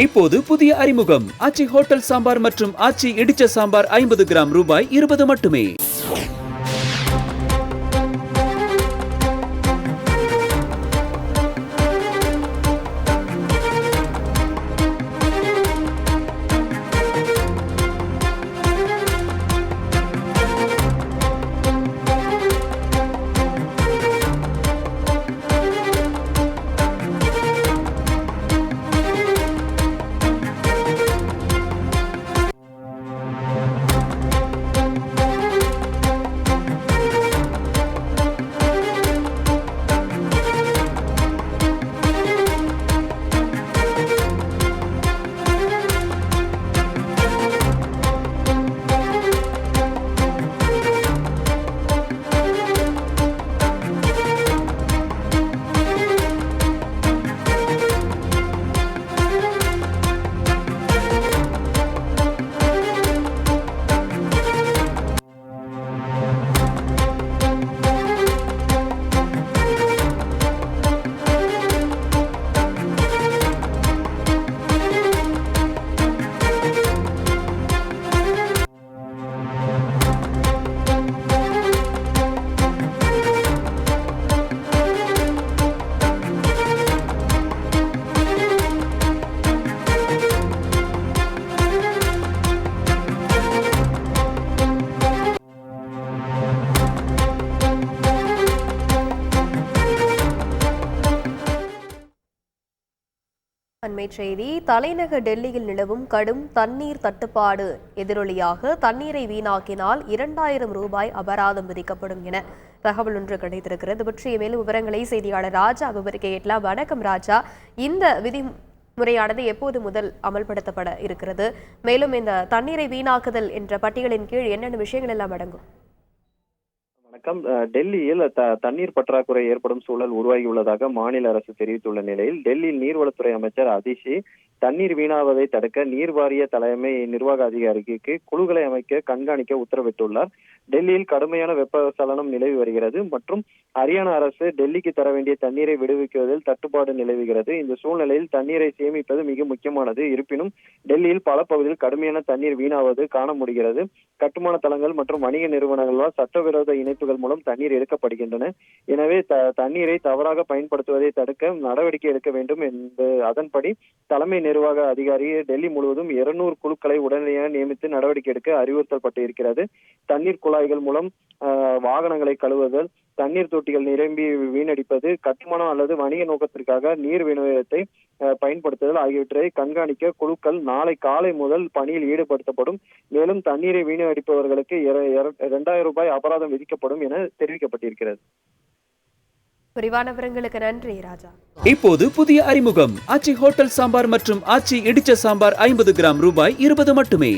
இப்போது புதிய அறிமுகம் ஆச்சி ஹோட்டல் சாம்பார் மற்றும் ஆச்சி இடிச்ச சாம்பார் 50 கிராம் ரூபாய் 20 மட்டுமே. அண்மைச் செய்தி. தலைநகர் டெல்லியில் நிலவும் கடும் தண்ணீர் தட்டுப்பாடு எதிரொலியாக தண்ணீரை வீணாக்கினால் 2000 ரூபாய் அபராதம் விதிக்கப்படும் என தகவல் ஒன்று கிடைத்திருக்கிறது. பற்றிய மேலும் விவரங்களை செய்தியாளர் ராஜா விவரிக்க கேட்கலாம். வணக்கம் ராஜா. இந்த விதிமுறையானது எப்போது முதல் அமல்படுத்தப்பட இருக்கிறது? மேலும் இந்த தண்ணீரை வீணாக்குதல் என்ற பட்டியலின் கீழ் என்னென்ன விஷயங்கள் எல்லாம் அடங்கும்? வணக்கம். டெல்லியில் தண்ணீர் பற்றாக்குறை ஏற்படும் சூழல் உருவாகியுள்ளதாக மாநில அரசு தெரிவித்துள்ள நிலையில் டெல்லியில் நீர்வளத்துறை அமைச்சர் அதிஷி தண்ணீர் வீணாவதை தடுக்க நீர் வாரிய தலைமை நிர்வாக அதிகாரிக்கு குழுக்களை அமைக்க கண்காணிக்க உத்தரவிட்டுள்ளார். டெல்லியில் கடுமையான வெப்பச்சலனம் நிலவி வருகிறது மற்றும் ஹரியானா அரசு டெல்லிக்கு தர வேண்டிய தண்ணீரை விடுவிக்குவதில் தட்டுப்பாடு நிலவுகிறது. இந்த சூழ்நிலையில் தண்ணீரை சேமிப்பது மிக முக்கியமானது. இருப்பினும் டெல்லியில் பல பகுதியில் கடுமையான தண்ணீர் வீணாவது காண முடிகிறது. கட்டுமான தளங்கள் மற்றும் வணிக நிறுவனங்களால் சட்டவிரோத இணைப்புகள் மூலம் தண்ணீர் எடுக்கப்படுகின்றன. எனவே தண்ணீரை தவறாக பயன்படுத்துவதை தடுக்க நடவடிக்கை எடுக்க வேண்டும் என்று அதன்படி தலைமை நிர்வாக அதிகாரி டெல்லி முழுவதும் 200 குழுக்களை உடனடியாக நியமித்து நடவடிக்கை எடுக்க அறிவுறுத்தப்பட்டு இருக்கிறது. தண்ணீர் குழாய்கள் மூலம் வாகனங்களை கழுவுதல், தண்ணீர் தொட்டிகள் நிரம்பி வீணடிப்பது, கட்டுமானம் அல்லது வணிக நோக்கத்திற்காக நீர் விநியோகத்தை பயன்படுத்துதல் ஆகியவற்றை கண்காணிக்க குழுக்கள் நாளை காலை முதல் பணியில் ஈடுபடுத்தப்படும். மேலும் தண்ணீரை வீணடிப்பவர்களுக்கு 2000 ரூபாய் அபராதம் விதிக்கப்படும் என தெரிவிக்கப்பட்டிருக்கிறது. விரிவான விவரங்களுக்கு நன்றி ராஜா. இப்போது புதிய அறிமுகம் ஆச்சி ஹோட்டல் சாம்பார் மற்றும் ஆச்சி இடிச்ச சாம்பார் 50 கிராம் ரூபாய் 20 மட்டுமே.